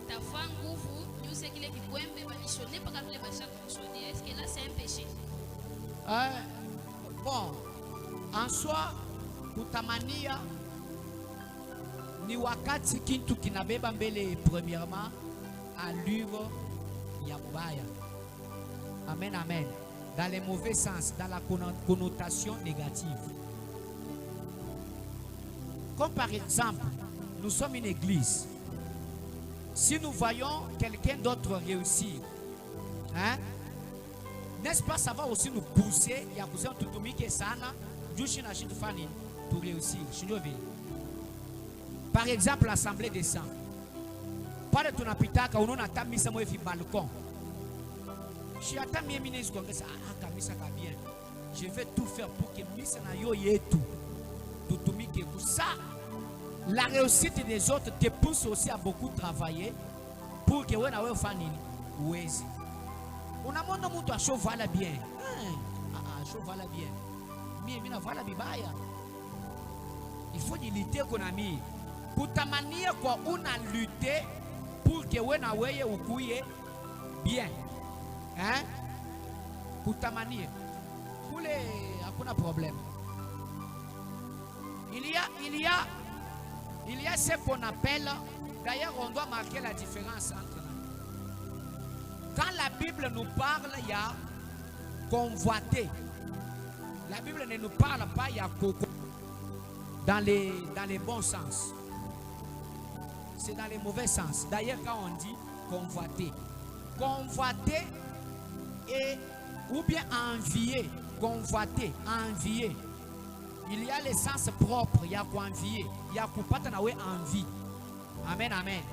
tafa nguvu nyuse kile kibwembe banishone paka vile basha kushone. Est-ce que là c'est un péché? Bon, en soi, kutamania ni wakati kintu kinabeba mbele premièrement allure ya mubaya. Amen, amen. Dans les mauvais sens, dans la connotation négative. Comme par exemple, nous sommes une église. Si nous voyons quelqu'un d'autre réussir, hein? N'est-ce pas, ça va aussi nous pousser et à pousser tout tumike sana jushi na shitu fani pour réussir. Par exemple, l'assemblée des saints. Pale tunapitaka unaona tamisa mwe fi balcon. Shi ata mimi nezi kuongeza kamisa ka bien. Je vais tout faire pour que misa na yo yetu tutumike pour ça. La réussite des autres te pousse aussi à beaucoup travailler pour que wewe na wewe fani uwezi. Unamwona mtu ashovala bien. Ashovala bien. Mimi na vala bibaya. Il faut lutter kuna mimi. Kutamania kwa una lutter pour que wewe na wewe ukuye bien. Hein? Kutamania. Kule hakuna problème. Il y a ce qu'on appelle, d'ailleurs on doit marquer la différence entre. Quand la Bible nous parle, il y a convoiter. La Bible ne nous parle pas, il y a coco. Dans les bons sens. C'est dans les mauvais sens. D'ailleurs, quand on dit convoiter, convoiter et ou bien envier, convoiter, envier. Il y a les sens propres, il y a quoi envier, il y a quoi pas envie. Amen, amen.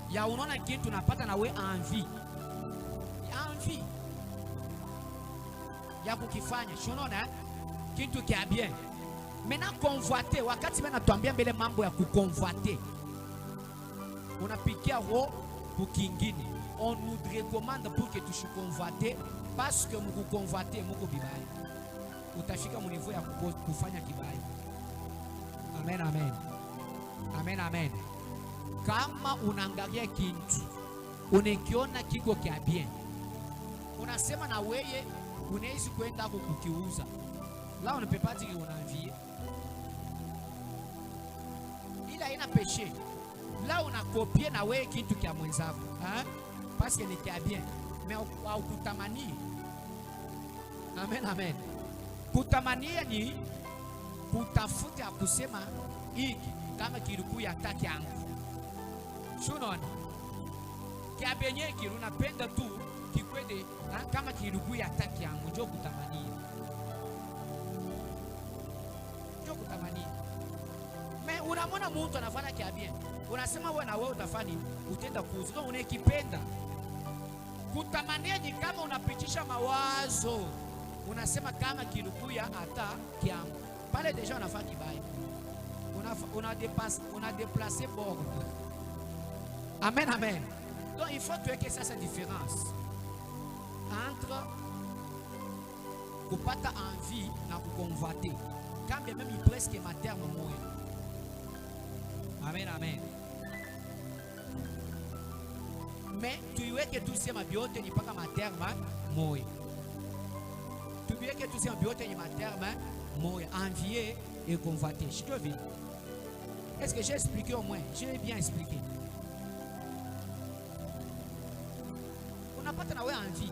Il y a un qui tu n'as pas envie. Envie ya kukifanya unaona kitu kia bien Maintenant convoiter, wakati mena tuambia mbele mambo ya kuconvoiter. Unapikia roho pour kingine. On nous recommande pour que tu sois convoité parce que muku convoiter muko bibaya. Utafika mu niveau ya kufanya kibaya. Amen, amen. Amen, amen. Kama unaangalia kintu unakiona kiko kia bien, unasema na weye unaweza kwenda kukiuza. Là on ne peut pas dire qu'on a envie. Il a une péché. Là on a copié na weye kintu kia mwenzako, hein? Parce que ni kia bien. Mais au kutamani. Amen, amen. Kutamania ni kutafuta kusema hiki kama kilikuwa ataki yangu. Unaona? Kia benye kilu napenda tu kikwede kama kilikuwa ataki yangu ndio kutamania. Ndio kutamania. Mais unamwona mtu anafanya kia bien. Unasema wewe na wewe utafanya utenda kuuza unakipenda. Kutamania ni kama unapitisha mawazo. Unasema kama kilikuya hata kiangu. Pale deja unafanya kibaya. On a déplacé bord. Amen, amen. Donc il faut que ça c'est différence entre kupata envie na kuconvoiter. Quand bien même il presque ma terme moi. Amen, amen. Mais tu veux que tout ça ma biote ni pas ma terme moi. Tu veux que tout ça ma biote ni ma terme moi. Envier et convoiter. Je te vis. Est-ce que j'ai expliqué au moins? J'ai bien expliqué. On n'a pas de envie.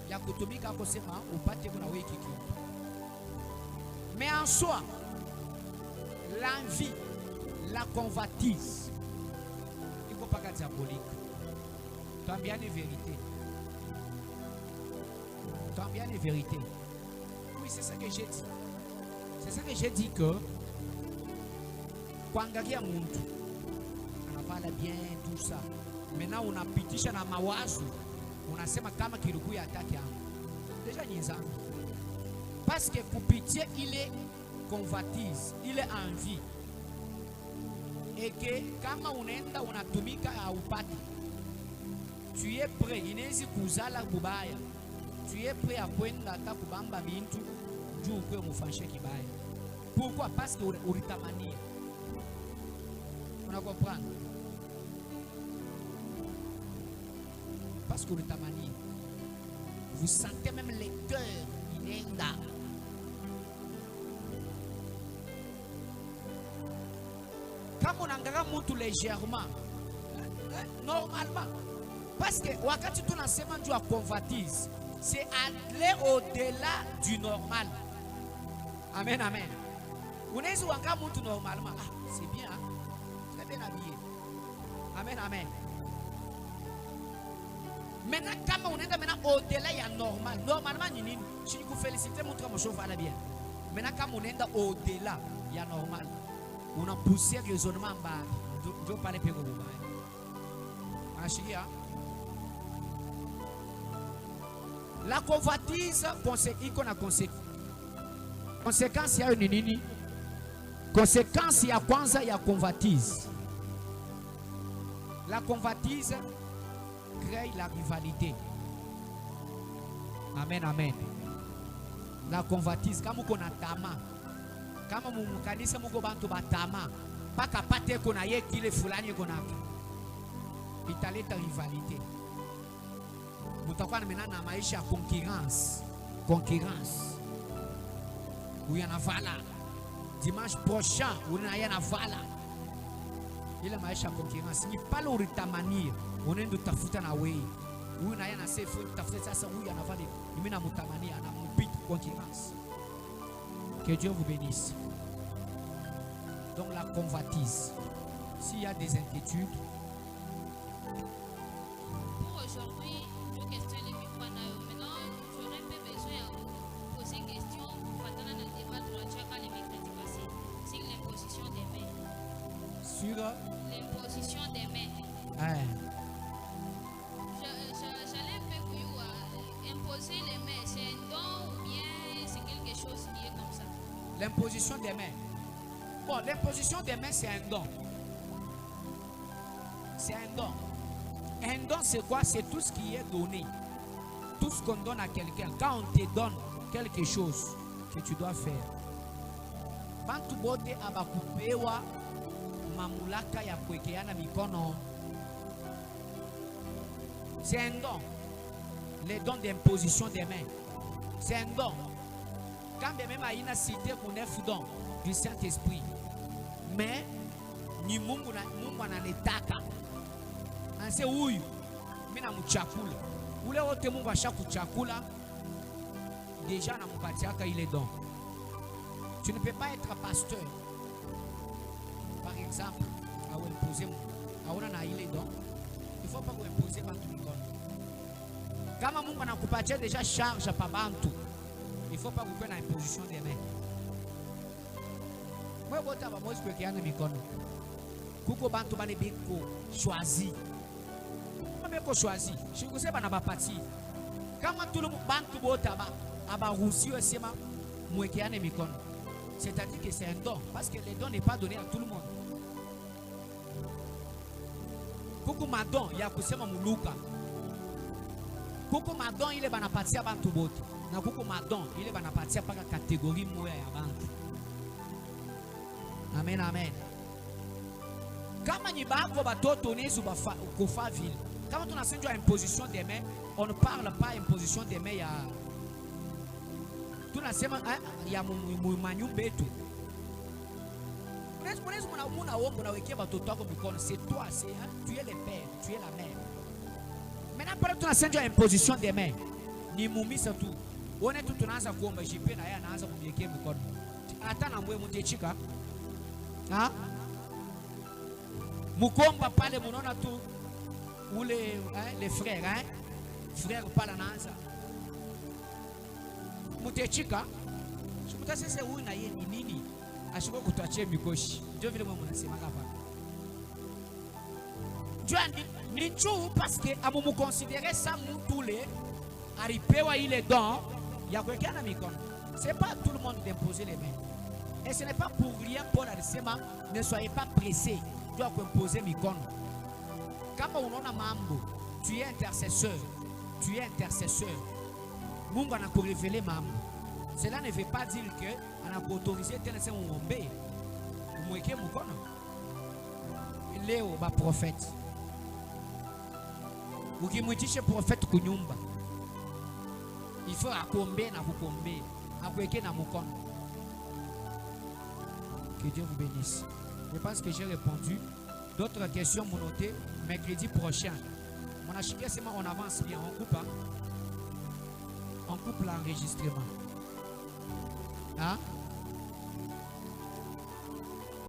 Il y a que à Kosema ou pas de kiki. Mais en soi, l'envie, la convoitise, il ne faut pas être diabolique. Tu as bien les vérités. Tu as bien les vérités. Oui, c'est ça que j'ai dit. C'est ça que j'ai dit que kuangalia mtu anavala bien tout ça. Maintenant unapitisha na mawazo unasema kama kilikuwa ataki yangu. Déjà nyinzangu. Parce que kupitia ile convoitise, ile envie. Et que kama unaenda unatumika haupati. Tu es prêt, inezi kuzala kubaya. Tu es prêt à kwenda hata kubamba bintu juu kwa mfanishe kibaya. Pourquoi? Parce que ulitamania. On comprend. Parce que le tamani, vous sentez même les cœurs inenda. Quand on engage tout légèrement, normalement, parce que wakati tu n'enseignement du à convoitise, c'est aller au-delà du normal. Amen, amen. On est sur un tout normalement. Ah, c'est bien. Hein? Bien habillé. Amen, amen. Maintenant, quand on est maintenant au-delà, il y a normal. Normalement, si vous félicitez, mon travail, je vais bien. Maintenant, quand on est au-delà, il y a normal. On a poussé le raisonnement en bas. Je vais parler plus de la convoitise, il y a conséquence, il y a une nini. Conséquence, il y a kwanza, il y a convoitise. La convoitise crée la rivalité. Amen, amen. La convoitise, comme on a tama, comme on kanisa muko bantu batama, pas capable qu'on a yé qui les fulani qu'on a. Italeta rivalité. Mutakuwa maintenant na maisha ya concurrence. Concurrence. Où il y en a vala. Dimanche prochain, où il y en a vala. Il y a maisha concurrence. Ni pas l'oritamani. On est de tafuta na wei. Où il y en a assez fou. Tafuta ça où il y en a vala. Il y en a mutamani. On a mupit concurrence. Que Dieu vous bénisse. Donc la convoitise. S'il y a des inquiétudes. Pour aujourd'hui, je questionne les micros. Maintenant, j'aurais pas besoin de poser une question. Pendant le débat de la Tchaka, les mercredis passés, sur l'imposition des mains. Sur l'imposition des mains. J'allais un peu imposer les mains. C'est un don ou bien c'est quelque chose qui est comme ça? L'imposition des mains. Bon, l'imposition des mains, c'est un don. C'est un don. Un don, c'est quoi? C'est tout ce qui est donné. Tout ce qu'on donne à quelqu'un. Quand on te donne quelque chose que tu dois faire. Bantu bote abakupewa mamulaka ya kuwekeana mikono. C'est un don. Les dons d'imposition des mains. C'est un don. Quand même il a cité pour 9 dons du Saint-Esprit. Mais ni Mungu ananitaka. Anse huyu mimi namuchakula. Ule wote Mungu ashakuchakula. Déjà namupatiaka ile don. Tu ne peux pas être pasteur. Par exemple, à imposer à ile don. Il ne faut pas vous imposer bantu mikono. Kama Mungu anakupatia déjà charge pa bantu. Il ne faut pas vous faire une imposition des mains. Moi bota ba moi kuwekeana mikono. Kuko bantu bane beko choisi. Beko choisi. Shikuse bana bapati. Kama tout le bantu bota ba abaruhusiwe sema mwekeane mikono. C'est-à-dire que c'est un don parce que le don n'est pas donné à tout le monde. Kuko madon ya kusema muluka. Kuko madon ile banapatia bantu bote. Na kuko madon ile banapatia paka catégorie moya ya bantu. Amen, amen. Kama ni bako batoto nezu kufa ville. Kama tunasema imposition des mains, on ne parle pas imposition des mains ya tunasema ya manyumba yetu. Unaweza muna ombo na wekea batoto wako mikono, c'est toi, tu es le père, tu es la mère. Maintenant pale tunasema imposition des mains. Ni mumisa tu. One tu tunaanza kuomba jipe na yeye anaanza kumwekea mikono. Hata na mwe mtechika. Mukomba pale munaona tu ule les frères frère pale anaanza. Mutechika. Sasa huyu na yeye ni nini? Ashiko kutachia mikoshi. Ndio vile mwana mnasema hapa. Joani ni chou parce que amu considérer ça mtu le alipewa ile don ya kuwekeana mikono. C'est pas tout le monde d'imposer les mains. Et ce n'est pas pour rien Paul alisema ne soyez pas pressés de imposer mikono. Kama unaona mambo, tu es intercesseur. Tu es intercesseur. Mungu anakureveler mambo. Cela ne veut pas dire que anakuautoriser tena sema uombe. Umweke mkono. Leo ba prophète. Ukimwitishe prophète kunyumba. Il faut akombe na kukombe. Akuweke na mkono. Que Dieu vous bénisse. Je pense que j'ai répondu. D'autres questions, vous notez mercredi prochain. On a chiqué, on avance bien. On coupe l'enregistrement. Hein?